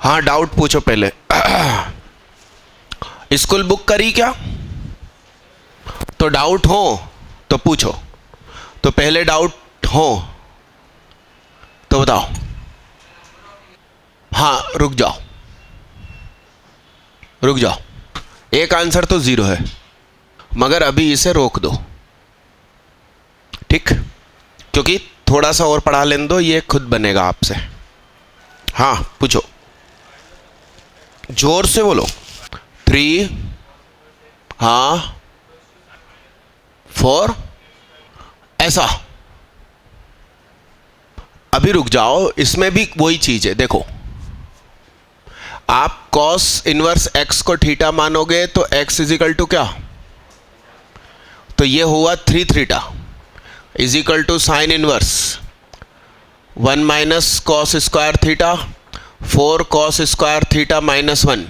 हाँ डाउट पूछो पहले। स्कूल बुक करी क्या? तो डाउट हो तो पूछो। तो पहले डाउट हो तो बताओ। हाँ रुक जाओ, रुक जाओ। एक आंसर तो 0 है, मगर अभी इसे रोक दो, ठीक? क्योंकि थोड़ा सा और पढ़ा लेने दो, ये खुद बनेगा आपसे। हाँ पूछो, जोर से बोलो। 3, हाँ 4, ऐसा। अभी रुक जाओ, इसमें भी वही चीज है। देखो, आप cos इनवर्स x को थीटा मानोगे तो x इजिकल टू क्या? तो ये हुआ 3 theta is equal to sine inverse 1 minus cos square theta 4 cos square theta minus 1।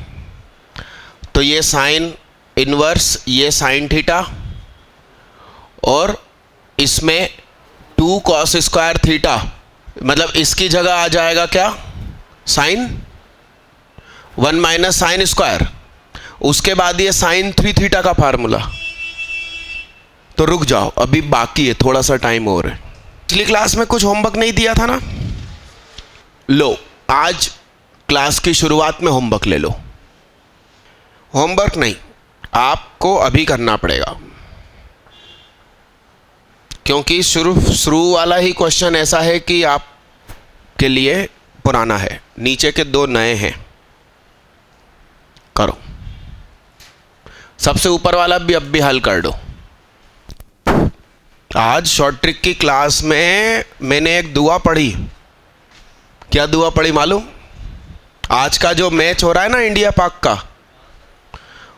तो ये साइन इनवर्स, ये साइन थीटा, और इसमें 2 कॉस स्क्वायर थीटा, मतलब इसकी जगह आ जाएगा क्या? Sine 1 minus sine square. उसके बाद ये साइन 3 थीटा का फार्मूला। तो रुक जाओ, अभी बाकी है, थोड़ा सा टाइम और है। पिछली क्लास में कुछ होमवर्क नहीं दिया था ना? लो, आज क्लास की शुरुआत में होमवर्क ले लो। होमवर्क नहीं, आपको अभी करना पड़ेगा, क्योंकि शुरू वाला ही क्वेश्चन ऐसा है कि आपके लिए पुराना है, नीचे के 2 नए हैं। करो, सबसे ऊपर वाला भी अब भी हल कर दो। आज शॉर्ट ट्रिक की क्लास में मैंने एक दुआ पढ़ी। क्या दुआ पढ़ी मालूम? आज का जो मैच हो रहा है ना इंडिया पाक का,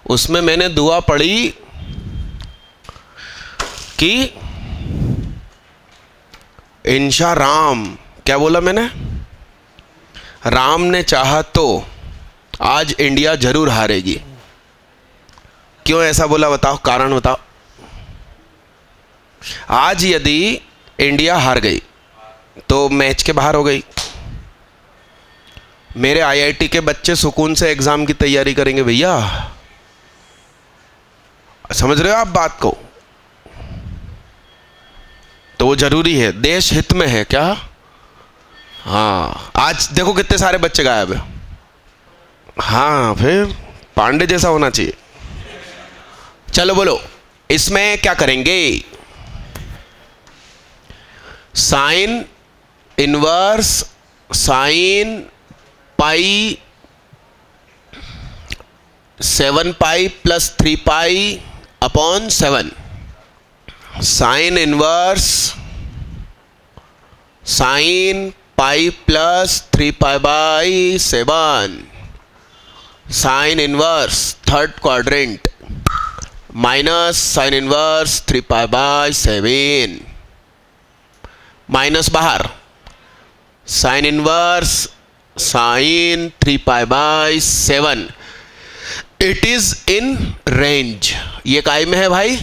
उसमें मैंने दुआ पढ़ी कि इंशा राम, क्या बोला मैंने? राम ने चाहा तो आज इंडिया जरूर हारेगी। क्यों ऐसा बोला बताओ, कारण बताओ। आज यदि इंडिया हार गई तो मैच के बाहर हो गई। मेरे आईआईटी के बच्चे सुकून से एग्जाम की तैयारी करेंगे भैया। समझ रहे हो आप बात को? तो वो जरूरी है, देश हित में है क्या? हाँ, आज देखो कितने सारे बच्चे गायब है। हाँ, फिर पांडे जैसा होना चाहिए। चलो बोलो, इसमें क्या करेंगे? Sine inverse sine pi 7 pi plus 3 pi upon 7। Sine inverse sine pi plus 3 pi by 7। Sine inverse third quadrant minus sine inverse 3 pi by 7। Minus बाहर, sine inverse sine 3 pi by 7। It is in range. ये काय में है भाई?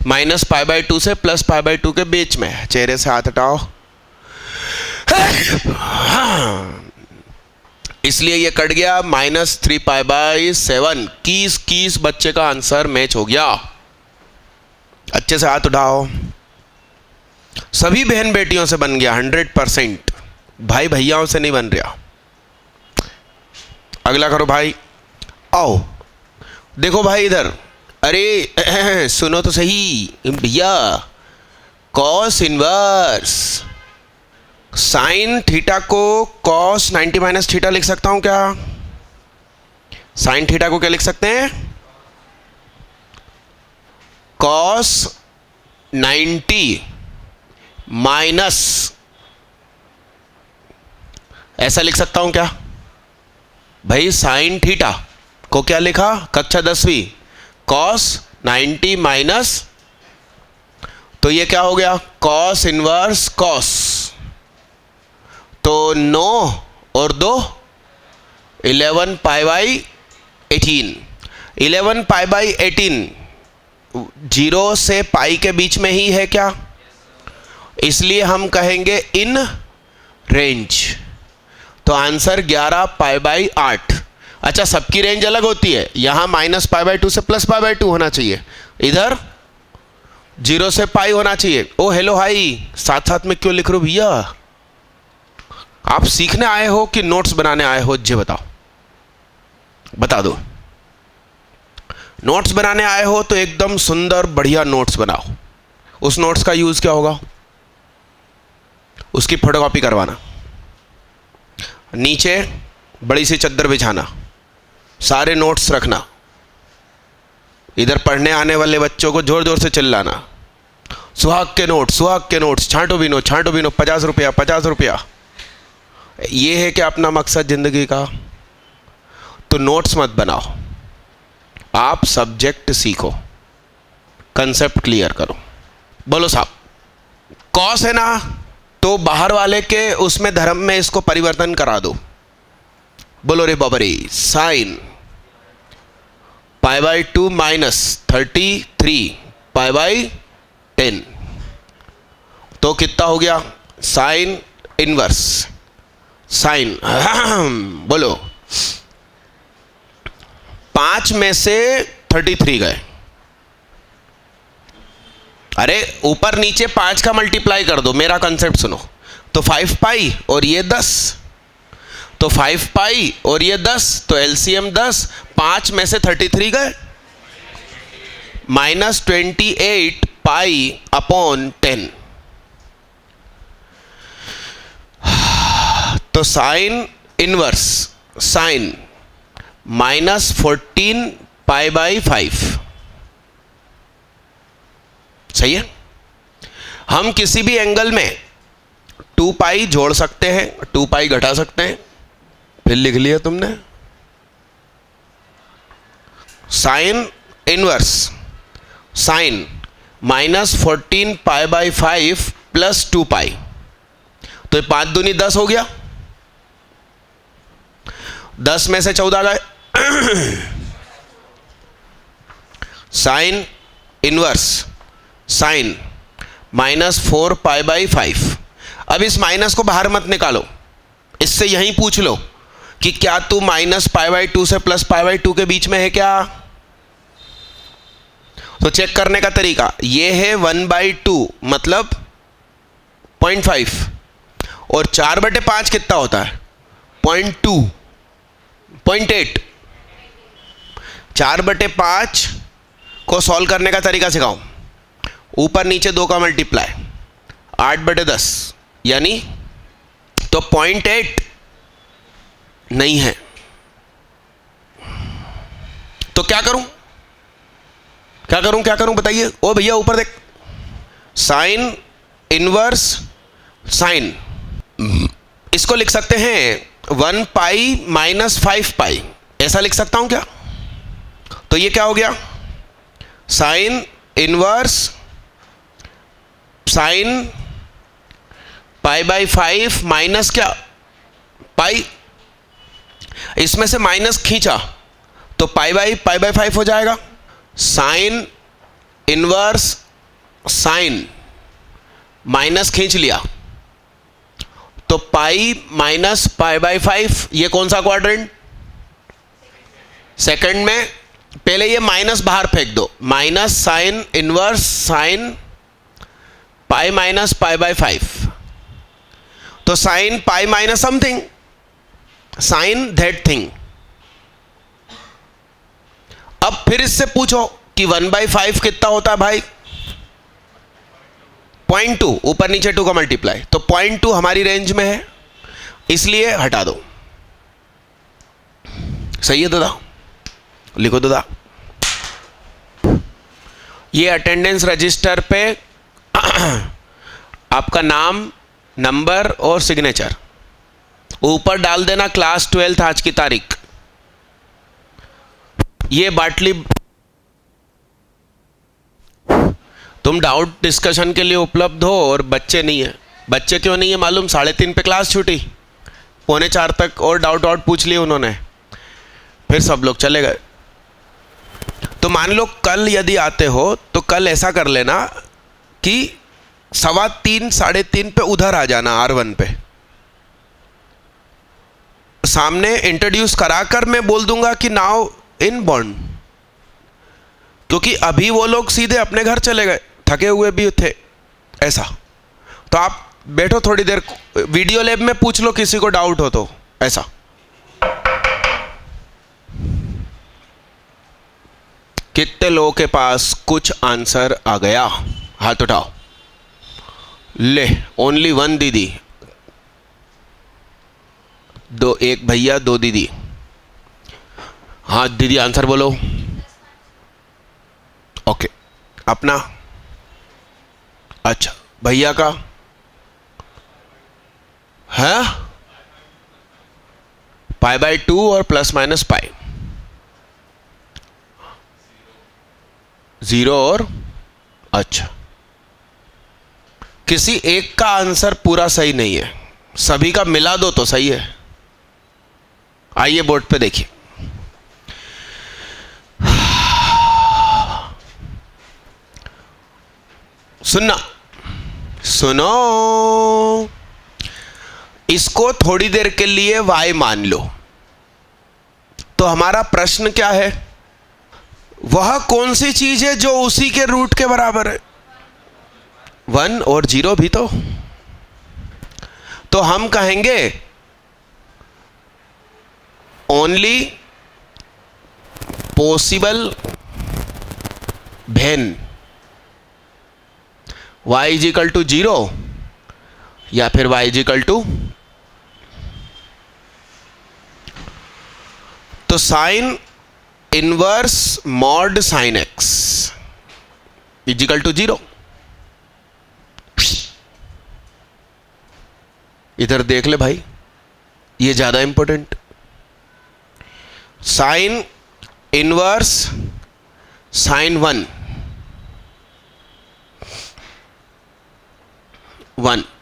Minus pi by 2 से plus pi by 2 के बीच में। चेहरे से हाथ हटाओ। इसलिए ये कट गया, माइनस 3 पाई बाई 7। किस बच्चे का आंसर मैच हो गया? अच्छे से हाथ उठाओ। सभी बहन बेटियों से बन गया 100%, भाई भैयाओं से नहीं बन रहा। अगला करो भाई, आओ देखो भाई इधर। अरे सुनो तो सही भैया, कॉस इनवर्स साइन थीटा को कॉस 90 माइनस थीटा लिख सकता हूं क्या? साइन थीटा को क्या लिख सकते हैं? कॉस 90 माइनस, ऐसा लिख सकता हूं क्या भाई? साइन थीटा को क्या लिखा कक्षा 10वीं? कॉस 90 माइनस, तो ये क्या हो गया? Cos inverse cos. तो 9 और 2 11 पाई बाई 18। 11 पाई बाई 18 0 से पाई के बीच में ही है क्या? इसलिए हम कहेंगे इन रेंज। तो आंसर 11 पाई बाई 8। अच्छा, सबकी रेंज अलग होती है, यहां माइनस पाई बाई 2 से प्लस पाई बाई 2 होना चाहिए, इधर 0 से पाई होना चाहिए। ओ हेलो हाई, साथ साथ में क्यों लिख रहे हो भैया? आप सीखने आए हो कि नोट्स बनाने आए हो? जी बताओ, बता दो। नोट्स बनाने आए हो तो एकदम सुंदर बढ़िया नोट्स बनाओ। उस नोट्स का यूज क्या होगा? उसकी फोटोकॉपी करवाना, नीचे बड़ी सी चद्दर बिछाना, सारे नोट्स रखना, इधर पढ़ने आने वाले बच्चों को जोर जोर से चिल्लाना, सुहाग के नोट्स, सुहाग के नोट्स, छांटो बिनो, छांटो बिनो, 50 रुपया, 50 रुपया। ये है कि अपना मकसद जिंदगी का? तो नोट्स मत बनाओ, आप सब्जेक्ट सीखो, कंसेप्ट क्लियर करो। बोलो साहब, कॉस है ना, तो बाहर वाले के उसमें धर्म में इसको परिवर्तन करा दो। बोलो रे बाबरे, sine pi by 2 minus 33 pi by 10, तो कितना हो गया? साइन इनवर्स साइन बोलो, 5 में से 33 गए। अरे ऊपर नीचे 5 का मल्टीप्लाई कर दो, मेरा कंसेप्ट सुनो। तो 5 पाई और ये 10, तो 5 पाई और ये 10, तो एलसीएम 10, 5 में से 33 गए, माइनस 28 पाई अपॉन 10। तो sine inverse sign minus 14 pi by 5। सही है? हम किसी भी एंगल में 2 पाई जोड़ सकते हैं, 2 पाई घटा सकते हैं। फिर लिख लिया तुमने, sign inverse sign minus 14 pi by 5 plus 2 पाई, तो ये 5 दूनी 10 हो गया, 10 में से 14 गए। Sign inverse sign minus 4 pi by 5। अब इस माइनस को बाहर मत निकालो, इससे यहीं पूछ लो कि क्या तू माइनस पाई बाई 2 से प्लस पाई बाई 2 के बीच में है क्या? तो चेक करने का तरीका ये है, 1/2 मतलब 0.5, और 4/5 कितना होता है? 0.2, 0.8। 4/5 को सॉल्व करने का तरीका सिखाऊं। ऊपर नीचे 2 का मल्टीप्लाई, 8/10 यानी, तो 0.8 नहीं है, तो क्या करूं? क्या करूं? क्या करूं बताइए? ओ भैया ऊपर देख, साइन इनवर्स साइन, इसको लिख सकते हैं 1 पाई माइनस 5 पाई, ऐसा लिख सकता हूं क्या? तो ये क्या हो गया? Sign inverse sine pi by 5 minus क्या? पाई। इसमें से माइनस खींचा तो पाई बाई 5 हो जाएगा। साइन इनवर्स साइन माइनस खींच लिया तो पाई माइनस पाई बाई 5। ये कौन सा क्वाड्रेंट? सेकंड में। पहले ये माइनस बाहर फेंक दो, minus sine inverse sine pi minus pi by 5, तो sine pi minus something, sine that thing. अब फिर इससे पूछो कि 1/5 कितना होता है भाई? 0.2, ऊपर नीचे 2 का मल्टीप्लाई, तो 0.2 हमारी रेंज में है, इसलिए हटा दो। सही है दादा? लिखो दादा। ये अटेंडेंस रजिस्टर पे आपका नाम, नंबर और सिग्नेचर ऊपर डाल देना, क्लास 12th आज की तारीख। ये बाटली तुम डाउट डिस्कशन के लिए उपलब्ध हो और बच्चे नहीं है। बच्चे क्यों नहीं है मालूम? 3:30 पे क्लास छूटी, 3:45 तक और डाउट पूछ लिए उन्होंने, फिर सब लोग चले गए। तो मान लो कल यदि आते हो तो कल ऐसा कर लेना कि 3:15 3:30 पे उधर आ जाना R1 पे, सामने इंट्रोड्यूस कराकर मैं बोल दूंगा कि नाउ इन बॉन्ड, क्योंकि अभी वो लोग सीधे अपने घर चले गए, थके हुए भी थे ऐसा। तो आप बैठो थोड़ी देर, वीडियो लैब में पूछ लो किसी को डाउट हो तो ऐसा। कितने लोगों के पास कुछ आंसर आ गया? हाथ उठाओ। ले, ओनली वन दीदी, दो, एक भैया, दो दीदी। हाँ दीदी आंसर बोलो। ओके, अपना? अच्छा, भैया का है π/2 और ±π, 0 और, अच्छा किसी एक का आंसर पूरा सही नहीं है, सभी का मिला दो तो सही है। आइए बोर्ड पे देखिए। सुनना, सुनो, इसको थोड़ी देर के लिए y मान लो। तो हमारा प्रश्न क्या है? वह कौन सी चीज है जो उसी के रूट के बराबर है? 1 और 0 भी तो हम कहेंगे ओनली पॉसिबल वेन y = 0 या फिर y = तो sine inverse mod sine x = 0। इधर देख ले भाई, ये ज्यादा इंपॉर्टेंट। साइन इनवर्स साइन 1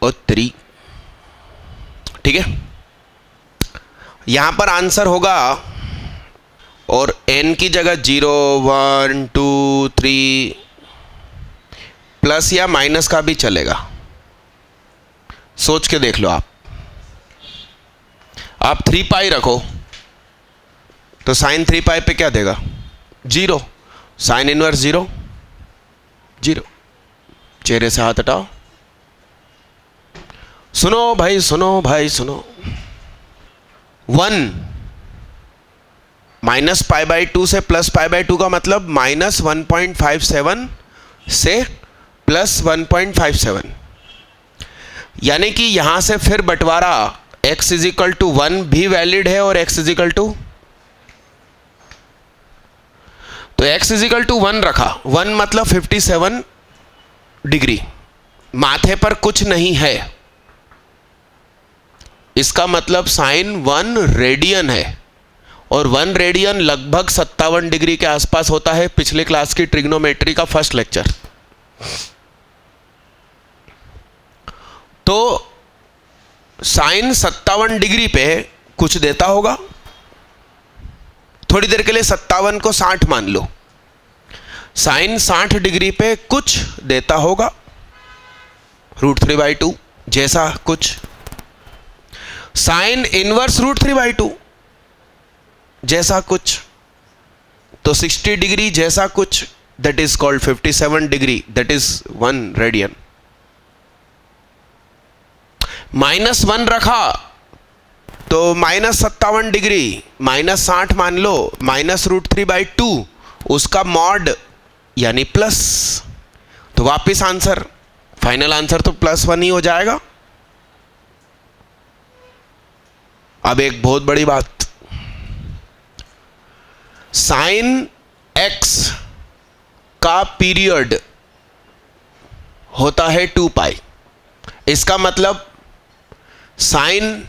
और 3, ठीक है। यहां पर आंसर होगा और n की जगह 0, 1, 2, 3 प्लस या माइनस का भी चलेगा, सोच के देख लो। आप 3π रखो तो साइन 3π पे क्या देगा? 0। Sine inverse 0, 0। चेहरे से हाथ हटाओ। सुनो भाई, सुनो भाई, सुनो। 1 -π/2 से +π/2 का मतलब -1.57 से +1.57, यानी कि यहां से फिर बंटवारा x = 1 भी वैलिड है और x = तो x = 1 रखा। 1 मतलब 57 डिग्री, माथे पर कुछ नहीं है, इसका मतलब साइन 1 रेडियन है और 1 रेडियन लगभग 57 डिग्री के आसपास होता है। पिछले क्लास की ट्रिग्नोमेट्री का फर्स्ट लेक्चर। तो साइन 57 डिग्री पे कुछ देता होगा। थोड़ी देर के लिए 57 को 60 मान लो। साइन 60 डिग्री पे कुछ देता होगा, √3/2 जैसा कुछ। साइन इनवर्स √3/2 जैसा कुछ, तो 60 डिग्री जैसा कुछ, that is called 57 degree, that is 1 radian. -1 रखा तो -57 डिग्री, -60 मान लो, -√3/2 उसका मॉड यानी प्लस, तो वापिस आंसर, फाइनल आंसर तो +1 ही हो जाएगा। अब एक बहुत बड़ी बात, साइन x का पीरियड होता है 2π। इसका मतलब साइन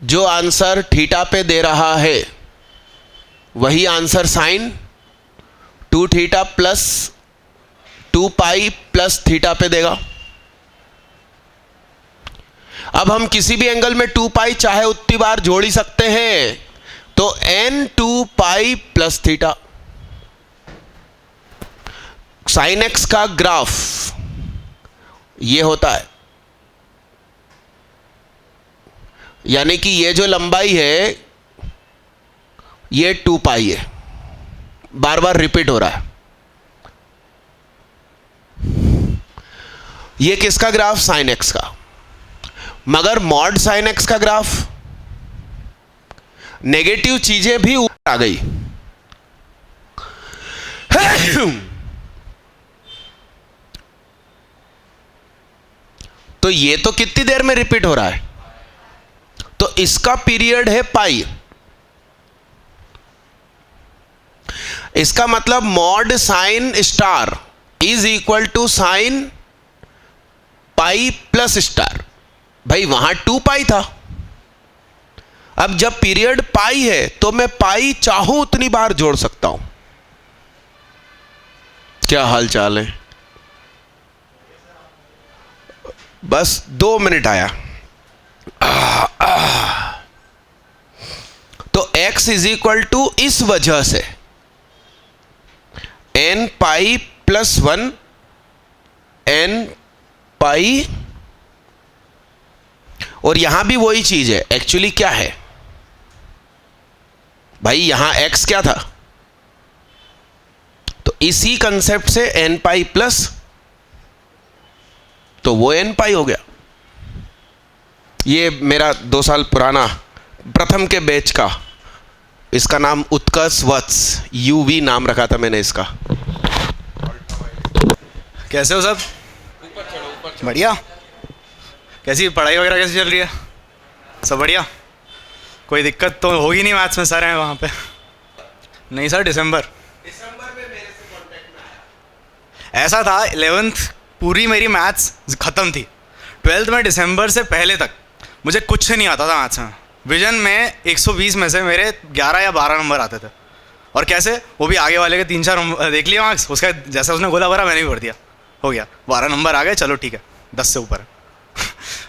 जो आंसर थीटा पे दे रहा है वही आंसर साइन 2θ + 2π + θ पे देगा। अब हम किसी भी एंगल में 2π चाहे उतनी बार जोड़ ही सकते हैं, तो n2π + θ। साइन x का ग्राफ ये होता है। यानी कि ये जो लंबाई है ये 2 पाई है, बार बार रिपीट हो रहा है। ये किसका ग्राफ? साइन एक्स का। मगर मॉड साइन एक्स का ग्राफ, नेगेटिव चीजें भी ऊपर आ गई। तो ये तो कितनी देर में रिपीट हो रहा है? तो इसका पीरियड है पाई। इसका मतलब mod sine star is equal to sine pi plus star. भाई वहां 2 पाई था, अब जब पीरियड पाई है तो मैं पाई चाहूं उतनी बार जोड़ सकता हूं। क्या हाल चाल है? बस 2 मिनट आया। तो x इज इक्वल टू इस वजह से n पाई प्लस 1 n पाई, और यहां भी वही चीज है। एक्चुअली क्या है भाई, यहां x क्या था? तो इसी कंसेप्ट से n पाई प्लस, तो वो n पाई हो गया। ये मेरा 2 साल पुराना प्रथम के बैच का, इसका नाम उत्कर्ष वत्स, UV नाम रखा था मैंने इसका। कैसे हो सब? बढ़िया। कैसी पढ़ाई वगैरह कैसी चल रही है? सब बढ़िया? कोई दिक्कत तो होगी नहीं? मैथ्स में सर हैं वहाँ पे? नहीं सर, दिसंबर में मेरे से कांटेक्ट में आया। ऐसा था, 11th पूरी मेरी मैथ्स ख़त्म थी। 12th में दिसंबर से पहले तक मुझे कुछ नहीं आता था मैथ्स में। विजन में 120 में से मेरे 11 या 12 नंबर आते थे। और कैसे? वो भी आगे वाले के 3-4 नंबर देख लिया मार्क्स, उसका जैसा उसने गोला भरा मैंने भी भर दिया, हो गया 12 नंबर आ गए, चलो ठीक है 10 से ऊपर।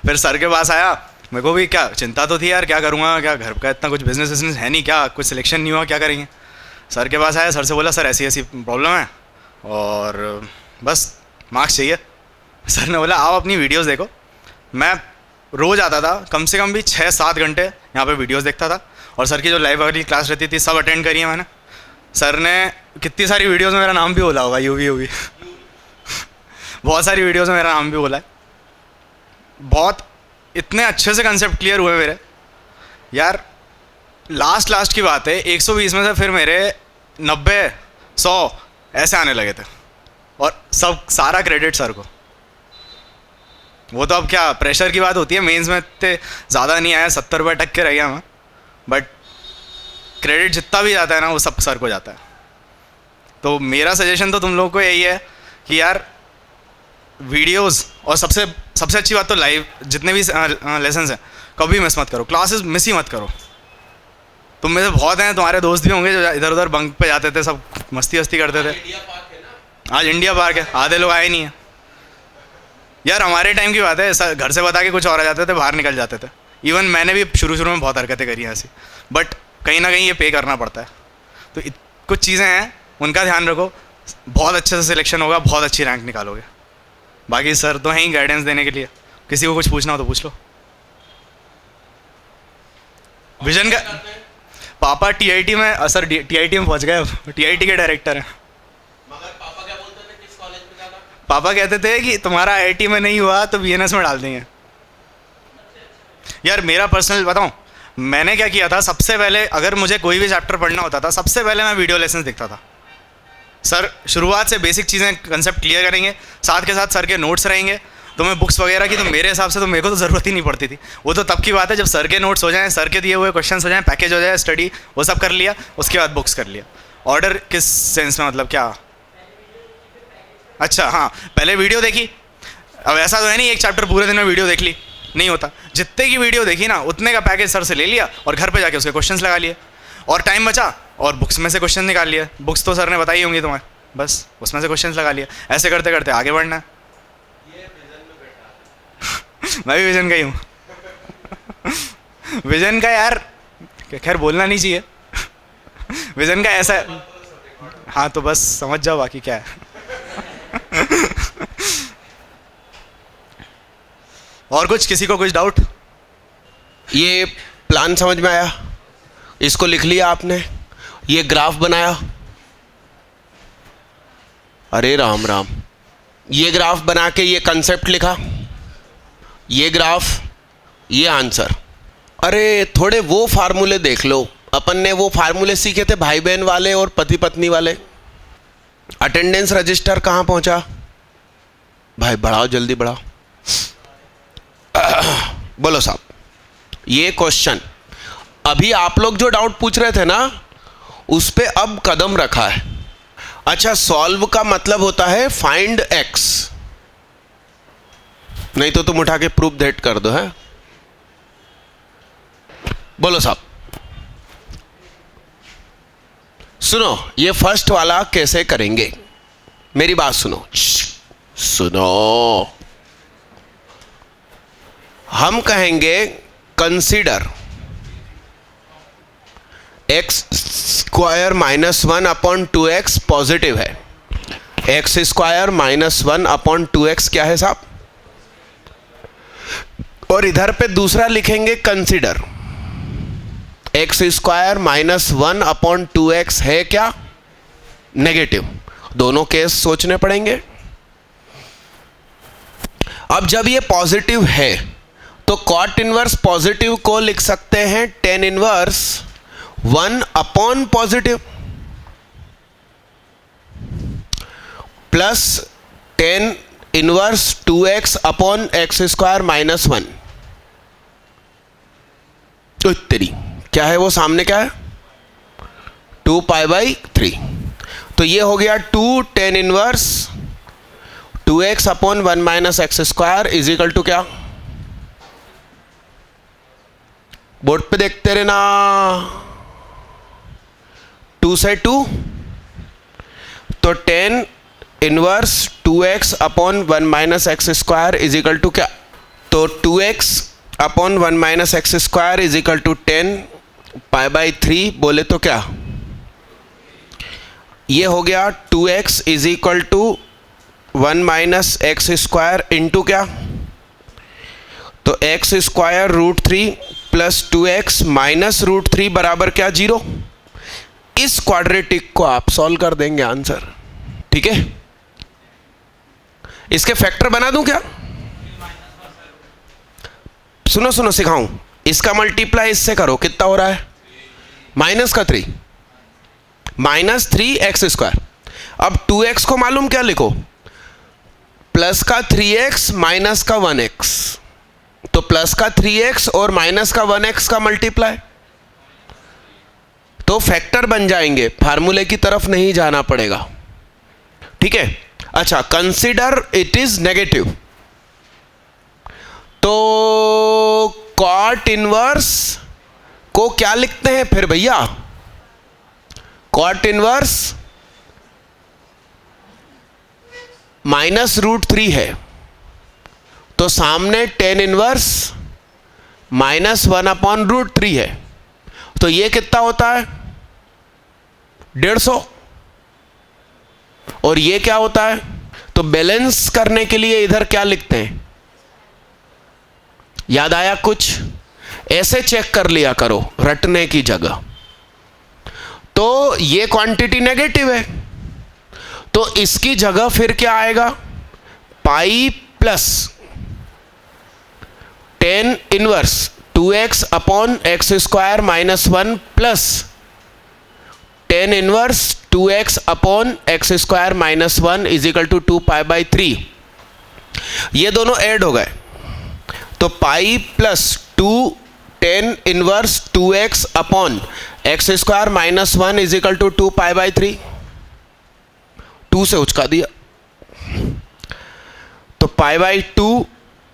फिर सर के पास आया, मेरे को भी क्या चिंता तो थी यार, क्या करूँगा, क्या घर का इतना कुछ बिजनेस है नहीं, क्या कुछ सिलेक्शन नहीं हुआ, क्या करेंगे। सर के पास आया, सर से बोला सर ऐसी ऐसी प्रॉब्लम है और बस मार्क्स चाहिए। सर ने बोला आप अपनी वीडियोस देखो। मैं रोज़ आता था, कम से कम भी 6-7 घंटे यहाँ पे वीडियोस देखता था। और सर की जो लाइव वाली क्लास रहती थी सब अटेंड करी है मैंने। सर ने कितनी सारी वीडियोस में मेरा नाम भी बोला होगा, यूवी बहुत सारी वीडियोस में मेरा नाम भी बोला है। बहुत इतने अच्छे से कंसेप्ट क्लियर हुए मेरे यार। लास्ट की बात है, 120 में से फिर मेरे 90-100 ऐसे आने लगे थे, और सब सारा क्रेडिट सर को। वो तो अब क्या प्रेशर की बात होती है, मेंस में इतने ज़्यादा नहीं आया, 70 रुपये टक के रह गया मैं, बट क्रेडिट जितना भी जाता है ना वो सब सर को जाता है। तो मेरा सजेशन तो तुम लोगों को यही है कि यार वीडियोस, और सबसे अच्छी बात तो लाइव जितने भी लेसन्स हैं कभी मिस मत करो, क्लासेस मिस ही मत करो। तुम में से बहुत हैं, तुम्हारे दोस्त भी होंगे जो इधर उधर बंक पे जाते थे, सब मस्ती वस्ती करते थे। आज इंडिया पार्क है, आधे लोग आए नहीं हैं यार। हमारे टाइम की बात है, घर से बता के कुछ और आ जाते थे, बाहर निकल जाते थे। इवन मैंने भी शुरू में बहुत हरकतें करी हैं ऐसी, बट कहीं ना कहीं ये पे करना पड़ता है। तो कुछ चीज़ें हैं उनका ध्यान रखो, बहुत अच्छे से सिलेक्शन होगा, बहुत अच्छी रैंक निकालोगे। बाकी सर तो हैं ही गाइडेंस देने के लिए, किसी को कुछ पूछना हो तो पूछ लो। विजन का पापा TIT में, सर TIT में पहुंच गए, TIT के डायरेक्टर हैं। मगर पापा क्या बोलते थे, किस कॉलेज में जाना? पापा कहते थे कि तुम्हारा IIT में नहीं हुआ तो BNS में डाल देंगे। यार मेरा पर्सनल बताऊं, मैंने क्या किया था, सबसे पहले अगर मुझे कोई भी चैप्टर पढ़ना होता था, सबसे पहले मैं वीडियो लेसन देखता था। सर शुरुआत से बेसिक चीज़ें कंसेप्ट क्लियर करेंगे, साथ के साथ सर के नोट्स रहेंगे। तो मैं बुक्स वगैरह की तो मेरे हिसाब से तो मेरे को तो ज़रूरत ही नहीं पड़ती थी। वो तो तब की बात है जब सर के नोट्स हो जाएं, सर के दिए हुए क्वेश्चंस हो जाएं, पैकेज हो जाए, स्टडी वो सब कर लिया, उसके बाद बुक्स कर लिया। ऑर्डर किस सेंस में, मतलब क्या? अच्छा हाँ, पहले वीडियो देखी। अब ऐसा तो है नहीं एक चैप्टर पूरे दिन में वीडियो देख ली, नहीं होता। जितने की वीडियो देखी ना उतने का पैकेज सर से ले लिया और घर पे जाके उसके क्वेश्चंस लगा लिए, और टाइम बचा और बुक्स में से क्वेश्चन निकाल लिए। बुक्स तो सर ने बताई होंगी तुम्हें, बस उसमें से क्वेश्चंस लगा लिए। ऐसे करते करते आगे बढ़ना है। मैं भी विजन का ही हूँ। विजन का यार खैर बोलना नहीं चाहिए। विजन का ऐसा है, हाँ तो बस समझ जाओ बाकी क्या है। और कुछ, किसी को कुछ डाउट? ये प्लान समझ में आया? इसको लिख लिया आपने, ये ग्राफ बनाया, अरे राम राम, ये ग्राफ बना के ये कंसेप्ट लिखा, ये ग्राफ, ये आंसर। अरे थोड़े वो फार्मूले देख लो, अपन ने वो फार्मूले सीखे थे भाई बहन वाले और पति पत्नी वाले। अटेंडेंस रजिस्टर कहाँ पहुंचा? भाई बढ़ाओ, जल्दी बढ़ाओ। बोलो साहब, ये क्वेश्चन अभी आप लोग जो डाउट पूछ रहे थे ना, उस पे अब कदम रखा है। अच्छा, सॉल्व का मतलब होता है फाइंड एक्स, नहीं तो तुम उठा के प्रूफ दैट कर दो है। बोलो साहब, सुनो, ये फर्स्ट वाला कैसे करेंगे, मेरी बात सुनो, सुनो। हम कहेंगे consider x square minus 1/2x positive है, एक्स स्क्वायर माइनस 1/2x क्या है साहब, और इधर पे दूसरा लिखेंगे consider x square minus 1/2x है क्या, नेगेटिव। दोनों केस सोचने पड़ेंगे। अब जब ये पॉजिटिव है तो कॉट इनवर्स पॉजिटिव को लिख सकते हैं tan inverse 1 positive plus tan inverse 2x/x² minus 1। उत्तरी क्या है, वो सामने क्या है, 2π/3। तो ये हो गया 2 tan inverse 2x/1 - x² is equal to क्या, बोर्ड पे देखते रहना, 2 से 2, तो 10 inverse 2x/1 - x² is equal to क्या, तो 2x/1 - x² is equal to 10π/3 बोले तो क्या, ये हो गया 2x is equal to 1 - x² into क्या, तो x² √3 प्लस 2x माइनस √3 बराबर क्या, 0। इस क्वाड्रेटिक को आप सॉल्व कर देंगे आंसर, ठीक है। इसके फैक्टर बना दूं क्या, सुनो सुनो सिखाऊं, इसका मल्टीप्लाई इससे करो, कितना हो रहा है, -3 -3x²। अब 2x को मालूम क्या लिखो, प्लस का 3x माइनस का 1x, तो प्लस का 3x और माइनस का 1x का मल्टीप्लाई, तो फैक्टर बन जाएंगे, फार्मूले की तरफ नहीं जाना पड़ेगा, ठीक है। अच्छा, कंसीडर इट इज नेगेटिव, तो कॉट इनवर्स को क्या लिखते हैं फिर भैया, कॉट इनवर्स -√3 है, तो सामने टेन इनवर्स -1/√3 है, तो ये कितना होता है, 150, और ये क्या होता है, तो बैलेंस करने के लिए इधर क्या लिखते हैं, याद आया कुछ, ऐसे चेक कर लिया करो रटने की जगह। तो ये क्वांटिटी नेगेटिव है, तो इसकी जगह फिर क्या आएगा, pi plus 10 inverse 2x/x² minus 1 plus 10 inverse 2x/x² minus 1 is equal to 2π/3। ये दोनों ऐड हो गए, तो pi plus 2 10 inverse 2x/x² minus 1 is equal to 2π/3, 2 से उचका दिया, तो π/2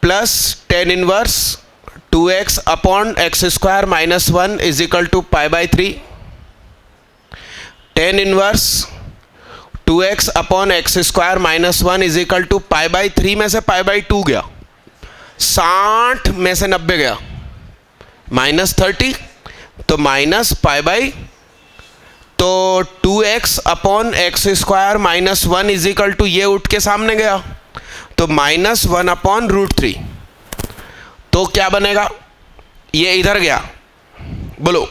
plus 10 inverse 2x/x² minus 1 is equal to π/3, 10 inverse 2x/x² minus 1 is equal to π/3 में से π/2 गया, 60 में से 90 गया, -30, तो माइनस π/, तो 2x/x² minus 1 is equal to ये उठ के सामने गया, तो -1/√3, तो क्या बनेगा, ये इधर गया, बोलो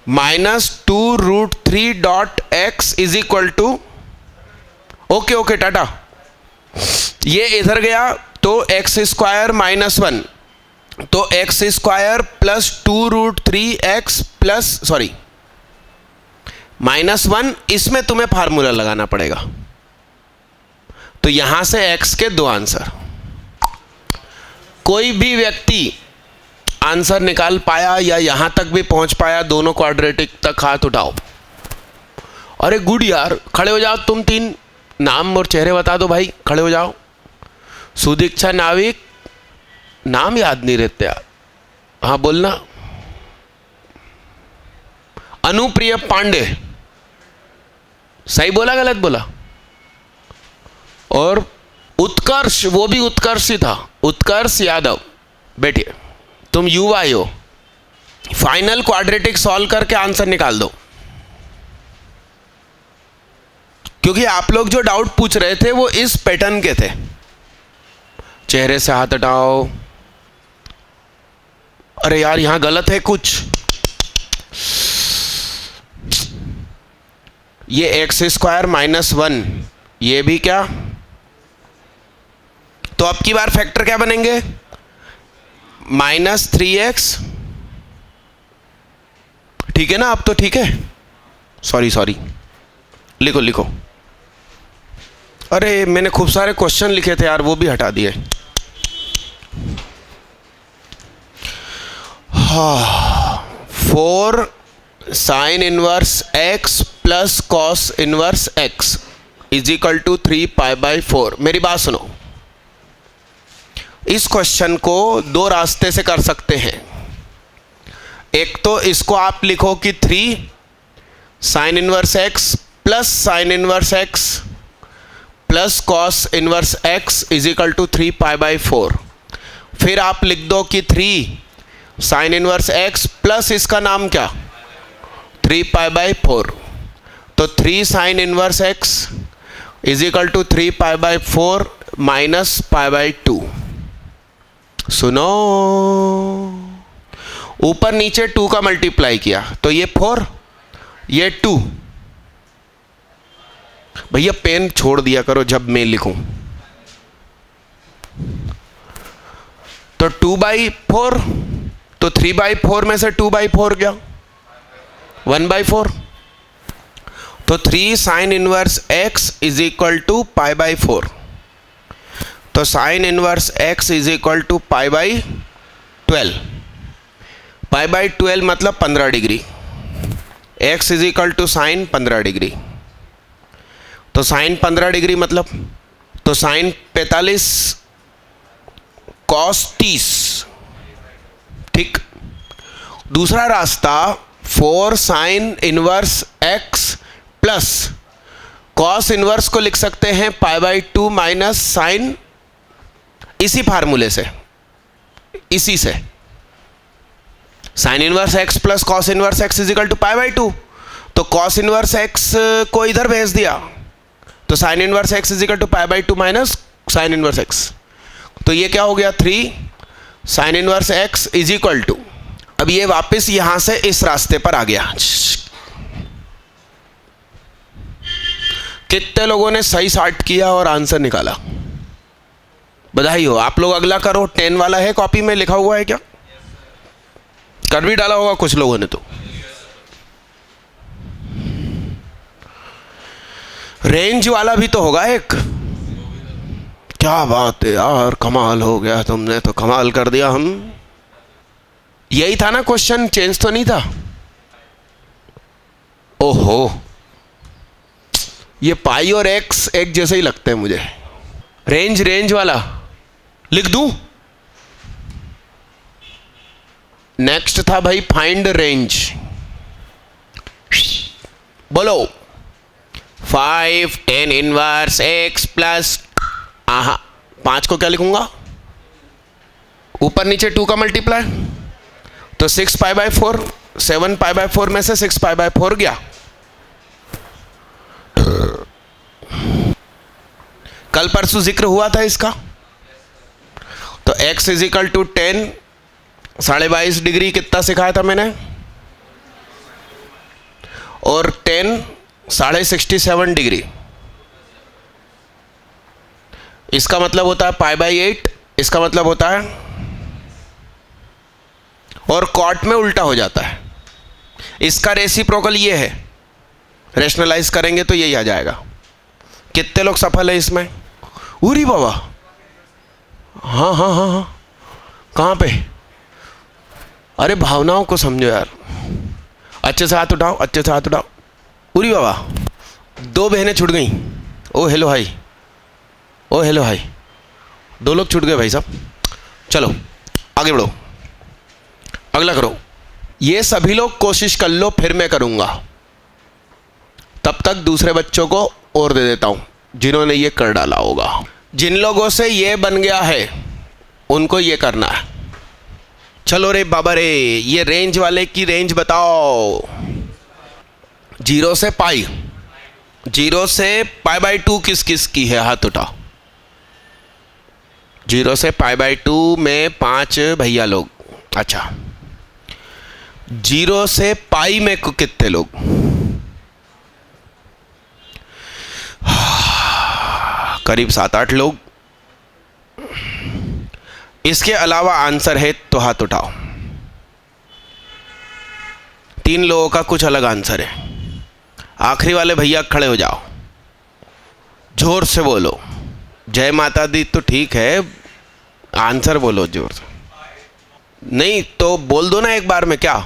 -2√3 is equal to, okay okay टाटा, ये इधर गया तो x² -1, तो x² plus 2√3x plus sorry -1, इसमें तुम्हें फार्मूला लगाना पड़ेगा। तो यहां से x के दो आंसर। कोई भी व्यक्ति आंसर निकाल पाया या यहां तक भी पहुंच पाया, दोनों क्वाड्रेटिक तक, हाथ उठाओ। अरे गुड यार, खड़े हो जाओ तुम तीन, नाम और चेहरे बता दो भाई, खड़े हो जाओ। सुदीक्षा नाविक, नाम याद नहीं रहते यार, हाँ बोलना। अनुप्रिय पांडे, सही बोला गलत बोला? और उत्कर्ष, वो भी उत्कर्ष ही था, उत्कर्ष यादव, बैठिए, तुम युवा हो। फाइनल क्वाड्रेटिक सॉल्व करके आंसर निकाल दो, क्योंकि आप लोग जो डाउट पूछ रहे थे वो इस पैटर्न के थे। चेहरे से हाथ हटाओ। अरे यार यहां गलत है कुछ, ये x² -1, ये भी क्या? तो अब की बार फैक्टर क्या बनेंगे? -3x, ठीक है ना? अब तो ठीक है, सॉरी, लिखो लिखो। अरे मैंने खूब सारे क्वेश्चन लिखे थे यार, वो भी हटा दिए। हाँ, 4 sin inverse x plus cos inverse x is equal to 3π/4। मेरी बात सुनो, इस क्वेश्चन को दो रास्ते से कर सकते हैं। एक तो इसको आप लिखो कि 3 sin inverse x plus sin inverse x plus cos inverse x is equal to 3π/4। फिर आप लिख दो कि 3 sin इनवर्स x प्लस इसका नाम क्या, 3π/4। तो 3 sin inverse x is equal to 3π/4 minus π/2। सुनो, ऊपर नीचे 2 का मल्टीप्लाई किया तो ये 4, ये 2। भैया पेन छोड़ दिया करो जब मैं लिखूं। तो 2/4, तो 3/4 में से 2/4 गया 1/4। तो 3 sin inverse x is equal to π/4। तो sin inverse x is equal to π/12। π/12 मतलब 15 degree, x is equal to sine 15 degree. तो साइन 15 डिग्री मतलब, तो साइन 45 cos 30, ठीक। दूसरा रास्ता 4 sin inverse x plus cos inverse को लिख सकते हैं π/2 माइनस साइन, इसी फार्मूले से, इसी से sine inverse x plus cos inverse x is equal to π/2। तो cos इनवर्स x को इधर भेज दिया, तो sine inverse x is equal to π/2 minus sine inverse x। तो ये क्या हो गया, 3 sine inverse x is equal to, अब ये वापस यहां से इस रास्ते पर आ गया। कितने लोगों ने सही सॉर्ट किया और आंसर निकाला? बधाई हो। आप लोग अगला करो। 10 वाला है कॉपी में लिखा हुआ है क्या? कर भी डाला होगा कुछ लोगों ने। तो रेंज वाला भी तो होगा एक। क्या बात है यार, कमाल हो गया, तुमने तो कमाल कर दिया। हम यही था ना क्वेश्चन, चेंज तो नहीं था? ओहो, ये पाई और एक्स एक जैसे ही लगते हैं मुझे। रेंज वाला लिख दूं? नेक्स्ट था भाई फाइंड रेंज। बोलो 5 10 इनवर्स x प्लस 5 को क्या लिखूंगा? ऊपर नीचे 2 का मल्टीप्लाई, तो 6π/4, 7π/4 में से 6π/4 गया। कल परसों जिक्र हुआ था इसका। तो x is equal to 10 22.5 degree कितना सिखाया था मैंने, और 10 67 डिग्री, इसका मतलब होता है π/8, इसका मतलब होता है, और कॉट में उल्टा हो जाता है। इसका रेसिप्रोकल ये है, रैशनलाइज करेंगे तो यही आ जाएगा। कितने लोग सफल है इसमें? उरी बाबा, हाँ हाँ हाँ हाँ, कहाँ पे? अरे भावनाओं को समझो यार, अच्छे से हाथ उठाओ, अच्छे से हाथ उठाओ। उरी बाबा, 2 बहनें छूट गई। ओ हेलो हाई, ओ हेलो हाई, 2 लोग छूट गए भाई साहब। चलो आगे बढ़ो, अगला करो। ये सभी लोग कोशिश कर लो, फिर मैं करूँगा। तब तक दूसरे बच्चों को और दे देता हूँ जिन्होंने ये कर डाला होगा। जिन लोगों से ये बन गया है उनको ये करना है। चलो रे बाबा रे, ये रेंज वाले की रेंज बताओ। 0 से पाई, 0 से π/2 किस किस की है? हाथ उठाओ। 0 से π/2 में 5 भैया लोग। अच्छा, 0 से पाई में कितने लोग? करीब 7-8 लोग। इसके अलावा आंसर है तो हाथ उठाओ। 3 लोगों का कुछ अलग आंसर है। आखिरी वाले भैया खड़े हो जाओ, जोर से बोलो। जय माता दी तो ठीक है, आंसर बोलो जोर से। नहीं तो बोल दो ना एक बार में, क्या?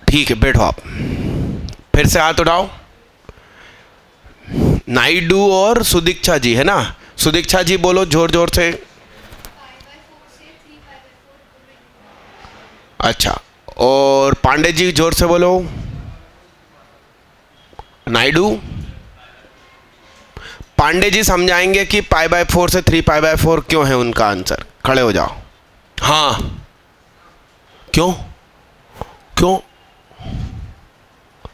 ठीक है, बैठो आप। फिर से हाथ उठाओ। नायडू और सुदीक्षा जी है ना? सुदीक्षा जी बोलो जोर जोर से। अच्छा, और पांडे जी जोर से बोलो। नायडू, पांडे जी समझाएंगे कि π/4 से 3π/4 क्यों है उनका आंसर। खड़े हो जाओ। हाँ, क्यों क्यों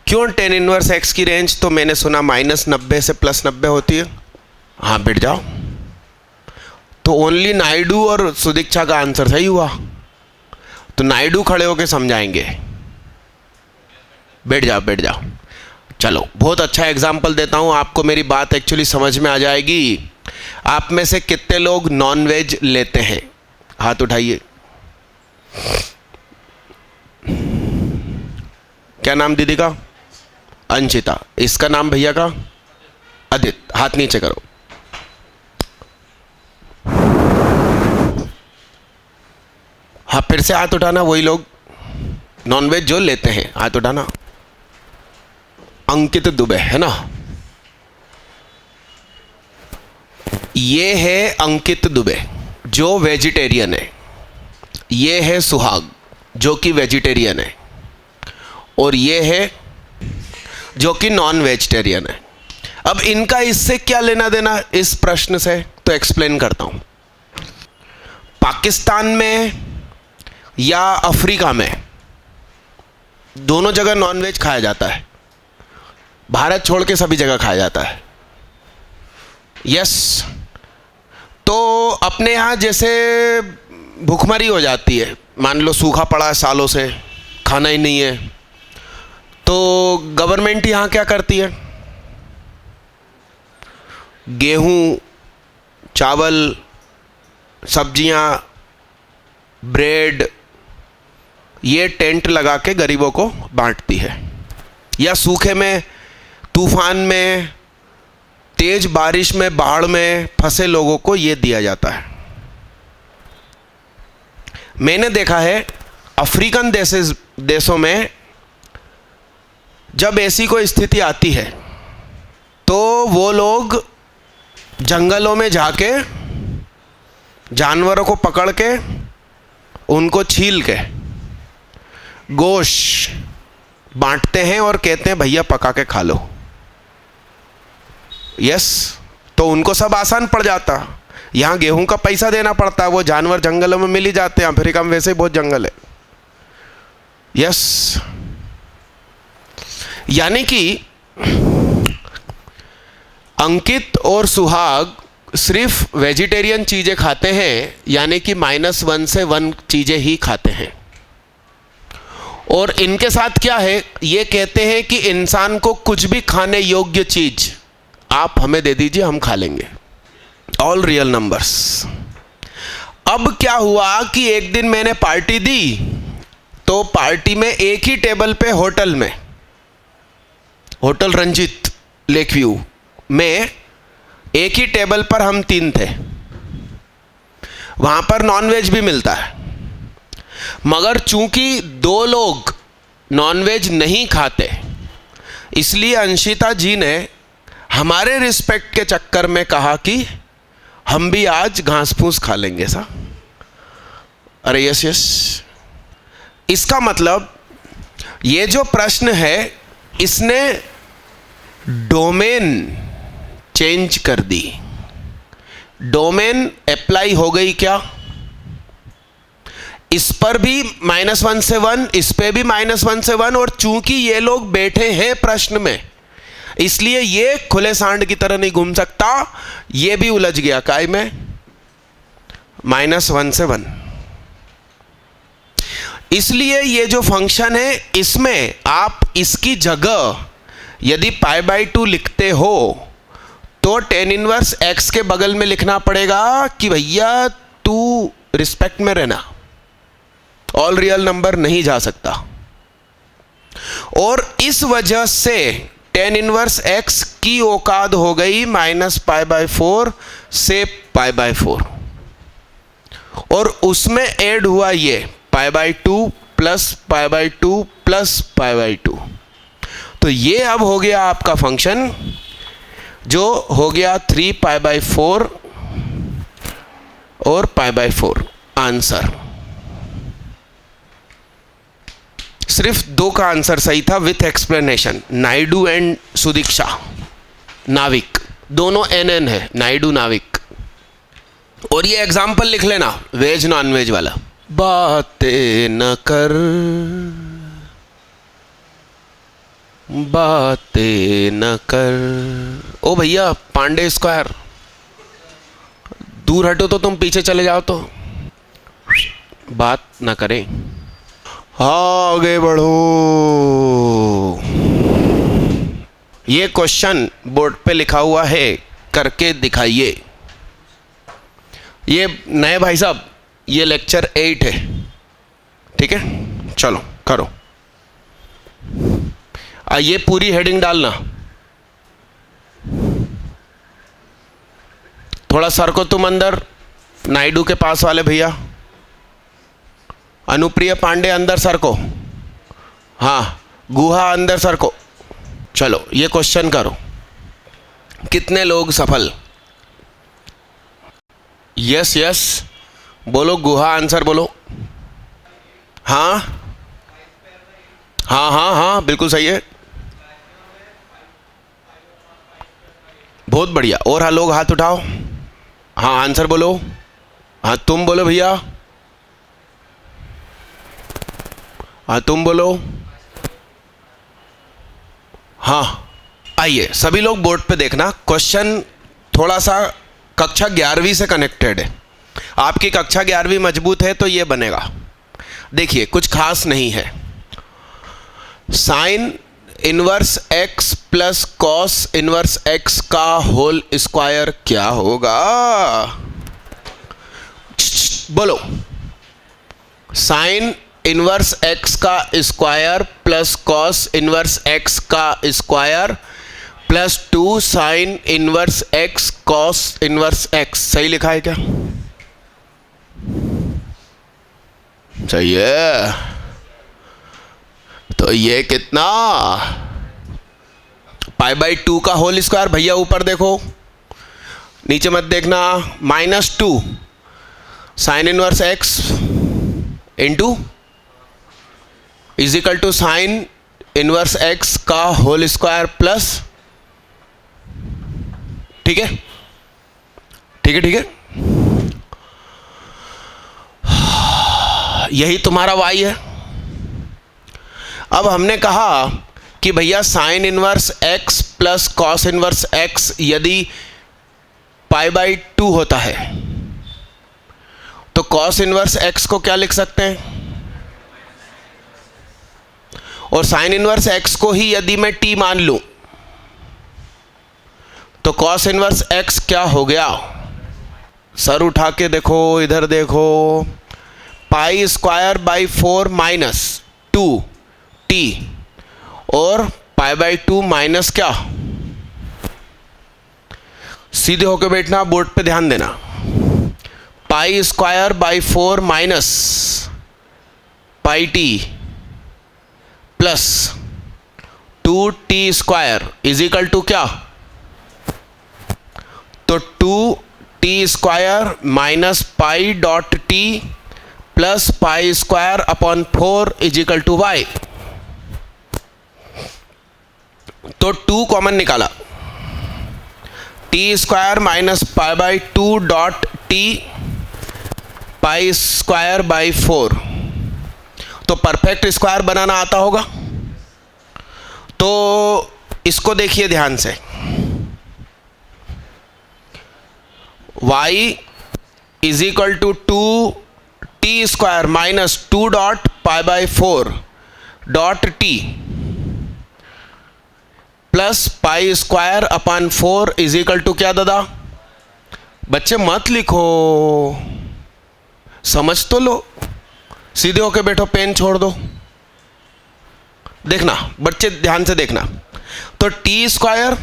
क्यों 10 इनवर्स x की रेंज तो मैंने सुना -90 से +90 होती है। हाँ, बैठ जाओ। तो ओनली नायडू और सुदीक्षा का आंसर सही हुआ, तो नायडू खड़े होकर समझाएंगे। बैठ जाओ, बैठ जाओ। चलो, बहुत अच्छा एग्जाम्पल देता हूँ आपको, मेरी बात एक्चुअली समझ में आ जाएगी। आप में से कितने लोग नॉनवेज लेते हैं? हाथ उठाइए। क्या नाम दीदी का? अंशिता। इसका नाम भैया का? आदित्य। हाथ नीचे करो। हाँ, फिर से हाथ उठाना वही लोग नॉनवेज जो लेते हैं, हाथ उठाना। अंकित दुबे है ना? ये है अंकित दुबे जो वेजिटेरियन है। ये है सुहाग जो कि वेजिटेरियन है, और ये है जो कि नॉन वेजिटेरियन है। अब इनका इससे क्या लेना देना इस प्रश्न से, तो एक्सप्लेन करता हूं। पाकिस्तान में या अफ्रीका में दोनों जगह नॉनवेज खाया जाता है। भारत छोड़ के सभी जगह खाया जाता है। यस, तो अपने यहाँ जैसे भूखमरी हो जाती है, मान लो सूखा पड़ा है सालों से, खाना ही नहीं है, तो गवर्नमेंट यहाँ क्या करती है? गेहूँ, चावल, सब्जियाँ, ब्रेड, ये टेंट लगा के गरीबों को बांटती है। या सूखे में, तूफान में, तेज बारिश में, बाढ़ में फंसे लोगों को ये दिया जाता है। मैंने देखा है अफ्रीकन देशों में जब ऐसी कोई स्थिति आती है तो वो लोग जंगलों में जाके जानवरों को पकड़ के उनको छील के गोश्त बांटते हैं और कहते हैं भैया पका के खा लो। यस, तो उनको सब आसान पड़ जाता। यहाँ गेहूं का पैसा देना पड़ता है, वो जानवर जंगलों में मिल ही जाते हैं। अफ्रीका में वैसे ही बहुत जंगल है। यस, यानी कि अंकित और सुहाग सिर्फ वेजिटेरियन चीज़ें खाते हैं, यानी कि -1 से 1 चीज़ें ही खाते हैं। और इनके साथ क्या है, ये कहते हैं कि इंसान को कुछ भी खाने योग्य चीज आप हमें दे दीजिए, हम खा लेंगे। All real numbers. अब क्या हुआ कि एक दिन मैंने पार्टी दी, तो पार्टी में एक ही टेबल पे होटल में, होटल रंजीत लेक व्यू में एक ही टेबल पर हम 3 थे। वहां पर नॉनवेज भी मिलता है, मगर चूंकि 2 लोग नॉनवेज नहीं खाते, इसलिए अंशिता जी ने हमारे रिस्पेक्ट के चक्कर में कहा कि हम भी आज घास फूस खा लेंगे सा। अरे यस यस, इसका मतलब ये जो प्रश्न है इसने डोमेन चेंज कर दी। डोमेन अप्लाई हो गई क्या, इस पर भी -1 से 1, इस पे भी -1 से 1, और चूंकि ये लोग बैठे हैं प्रश्न में, इसलिए ये खुले सांड की तरह नहीं घूम सकता, ये भी उलझ गया काय में -1 से 1। इसलिए ये जो फंक्शन है, इसमें आप इसकी जगह यदि π/2 लिखते हो तो tan इनवर्स x के बगल में लिखना पड़ेगा कि भैया तू रिस्पेक्ट में रहना, ऑल रियल नंबर नहीं जा सकता। और इस वजह से tan इनवर्स x की औकात हो गई -π/4 से π/4, और उसमें ऐड हुआ ये π/2 प्लस π/2 प्लस π/2। तो ये अब हो गया आपका फंक्शन, जो हो गया 3π/4 और π/4 आंसर। सिर्फ 2 का आंसर सही था with explanation. Naidu and Sudiksha, नाविक, दोनों NN है, नायडू नाविक। और ये एग्जाम्पल लिख लेना वेज नॉन वेज वाला। बातें न कर, बातें न कर। ओ भैया पांडे स्क्वायर, दूर हटो तो तुम पीछे चले जाओ तो बात न करें, आगे बढ़ो। ये क्वेश्चन बोर्ड पे लिखा हुआ है, करके दिखाइए। ये नए भाई साहब, ये लेक्चर 8 है, ठीक है, चलो करो। ये पूरी हेडिंग डालना, थोड़ा सर को तुम अंदर, नायडू के पास वाले भैया, अनुप्रिया पांडे अंदर सर को, हाँ गुहा अंदर सर को। चलो ये क्वेश्चन करो, कितने लोग सफल? यस यस बोलो, गुहा आंसर बोलो। हाँ हाँ हाँ हाँ बिल्कुल सही है, बहुत बढ़िया। और हाँ लोग हाथ उठाओ, हाँ आंसर बोलो। हाँ तुम बोलो भैया, हाँ तुम बोलो। हाँ आइए सभी लोग बोर्ड पे देखना, क्वेश्चन थोड़ा सा कक्षा 11वीं से कनेक्टेड है। आपकी कक्षा 11वीं मजबूत है तो ये बनेगा। देखिए कुछ खास नहीं है। Sign inverse x plus cos inverse x का होल स्क्वायर क्या होगा? बोलो। साइन इनवर्स x का square plus cos inverse x का square plus 2 sine inverse x cos inverse x। सही लिखा है क्या? सही है। तो ये कितना? π/2 का होल स्क्वायर। भैया ऊपर देखो, नीचे मत देखना। -2 sine inverse x into is equal to sine inverse x का होल स्क्वायर प्लस, ठीक है ठीक है ठीक है, यही तुम्हारा y है। अब हमने कहा कि भैया sign inverse x plus cos inverse x यदि पाई बाई 2 होता है, तो कॉस इनवर्स एक्स को क्या लिख सकते हैं? और साइन इनवर्स एक्स को ही यदि मैं टी मान लूं तो कॉस इनवर्स एक्स क्या हो गया? सर उठा के देखो, इधर देखो, पाई स्क्वायर बाई 4 माइनस 2 टी और पाई बाई 2 माइनस क्या? सीधे होके बैठना, बोर्ड पे ध्यान देना। Pi square by 4 minus pi t plus 2t square is equal to क्या? तो 2t square minus pi dot t plus pi square upon 4 is equal to y. तो 2 कॉमन निकाला, t square minus pi by 2 dot t pi square by 4। तो perfect square बनाना आता होगा, तो इसको देखिए ध्यान से। y is equal to 2t square minus 2 dot pi by 4 dot t plus pi square upon 4 is equal to क्या दादा? बच्चे मत लिखो, समझ तो लो, सीधे होके बैठो, पेन छोड़ दो। देखना बच्चे, ध्यान से देखना। तो टी स्क्वायर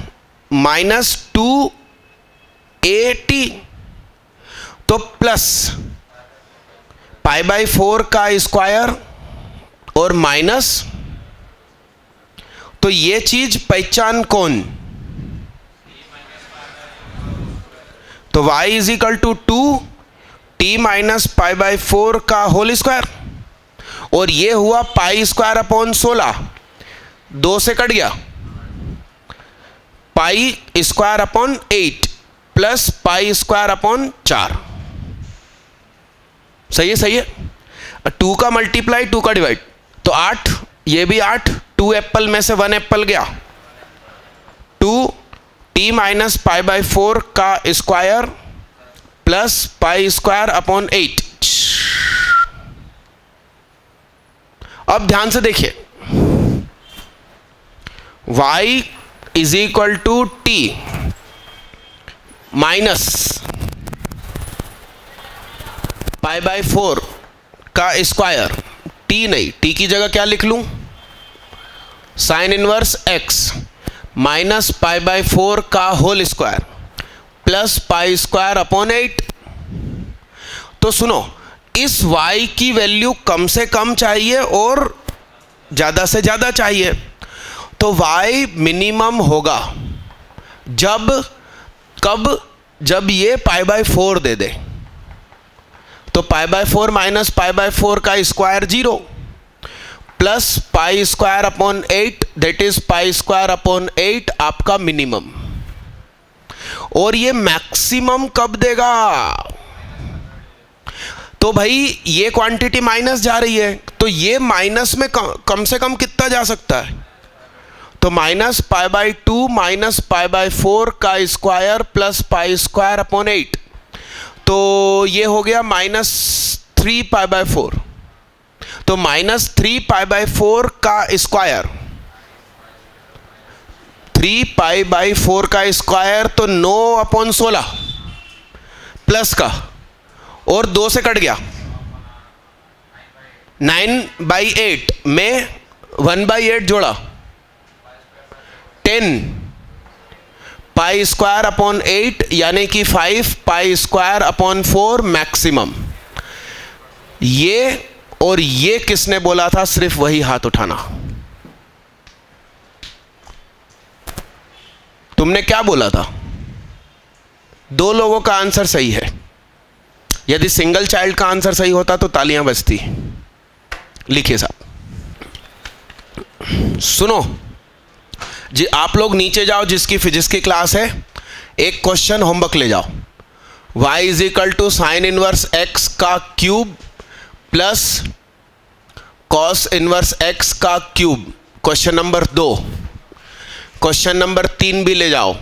माइनस 2at तो प्लस पाई बाई 4 का स्क्वायर और माइनस, तो ये चीज पहचान कौन? तो y is equal to 2t minus pi by 4 का होल स्क्वायर, और ये हुआ पाई स्क्वायर अपॉन 16, 2 से कट गया, पाई square upon 8 plus pi square upon 4। सही है, सही है। 2 का मल्टीप्लाई 2 का डिवाइड, तो 8, ये भी 8, 2 एप्पल में से 1 एप्पल गया, 2t माइनस पाई बाई 4 का square plus pi square upon 8। अब ध्यान से देखिए, y is equal to t minus pi by 4 का स्क्वायर, t नहीं, t की जगह क्या लिख लूं? Sine inverse x minus pi by 4 का whole square plus pi square upon 8। तो सुनो, इस y की वैल्यू कम से कम चाहिए और ज़्यादा से ज़्यादा चाहिए, तो y मिनिमम होगा जब ये पाई बाई 4 दे दे। तो पाई बाई 4 माइनस पाई बाई 4 का square 0 plus pi square upon 8 that is pi square upon 8 आपका मिनिमम। और ये मैक्सिमम कब देगा? तो भाई ये क्वांटिटी माइनस जा रही है, तो ये माइनस में कम से कम कितना जा सकता है? तो minus pi by 2 minus pi by 4 का square plus pi square upon 8, तो ये हो गया माइनस 3 पाई बाई 4। तो माइनस 3 पाई बाई 4 का स्क्वायर, 3 पाई बाई 4 का स्क्वायर तो 9 अपॉन 16 प्लस का, और 2 से कट गया, 9 बाई 8 में 1 बाई 8 जोड़ा, 10 पाई स्क्वायर अपॉन 8 यानी कि 5 पाई स्क्वायर अपॉन 4 मैक्सिमम। ये और ये किसने बोला था? सिर्फ वही हाथ उठाना। तुमने क्या बोला था? 2 लोगों का आंसर सही है। यदि सिंगल चाइल्ड का आंसर सही होता तो तालियां बजती। लिखिए साहब, सुनो जी, आप लोग नीचे जाओ, जिसकी फिजिक्स की क्लास है, एक क्वेश्चन होमवर्क ले जाओ। y is equal to sine inverse x का cube plus cos inverse x का cube, question number 2। Question number 3 भी ले जाओ,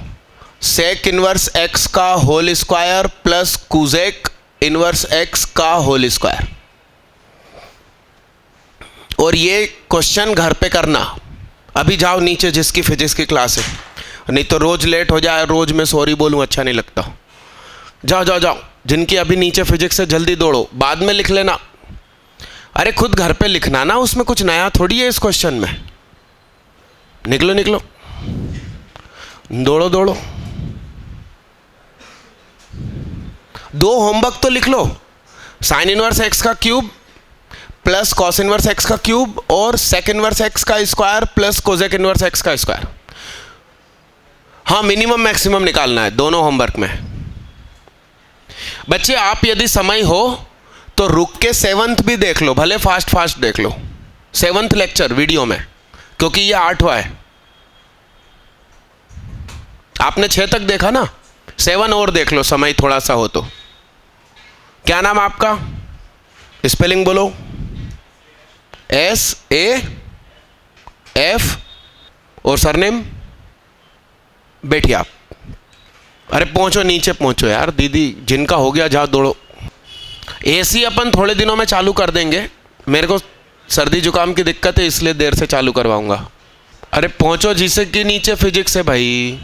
सेक इनवर्स एक्स का whole square plus cosec inverse X का होल स्क्वायर। और ये क्वेश्चन घर पे करना, अभी जाओ नीचे जिसकी फिजिक्स की क्लास है, नहीं तो रोज लेट हो जाए, रोज मैं सॉरी बोलूँ अच्छा नहीं लगता। जाओ जाओ जाओ, जिनकी अभी नीचे फिजिक्स से जल्दी दौड़ो, बाद में लिख लेना। अरे खुद घर पे लिखना ना, उसमें कुछ नया थोड़ी है इस क्वेश्चन में। निकलो निकलो, दौड़ो दौड़ो, दो होमवर्क तो लिख लो। साइन इनवर्स एक्स का cube plus cos inverse X का क्यूब और सेक इनवर्स एक्स का square plus Kozak inverse X का स्क्वायर। हाँ, मिनिमम मैक्सिमम निकालना है दोनों होमवर्क में। बच्चे आप यदि समय हो तो रुक के 7th भी देख लो, भले फास्ट फास्ट देख लो 7th लेक्चर वीडियो में, क्योंकि ये 8वां है। आपने 6 तक देखा ना, 7 और देख लो समय थोड़ा सा हो तो। क्या नाम आपका? स्पेलिंग बोलो। SAF और सरनेम? बैठिए आप। अरे पहुंचो, नीचे पहुंचो यार दीदी, जिनका हो गया जाओ दौड़ो। AC अपन थोड़े दिनों में चालू कर देंगे, मेरे को सर्दी जुकाम की दिक्कत है इसलिए देर से चालू करवाऊंगा। अरे पहुंचो जिसे कि नीचे फिजिक्स है भाई।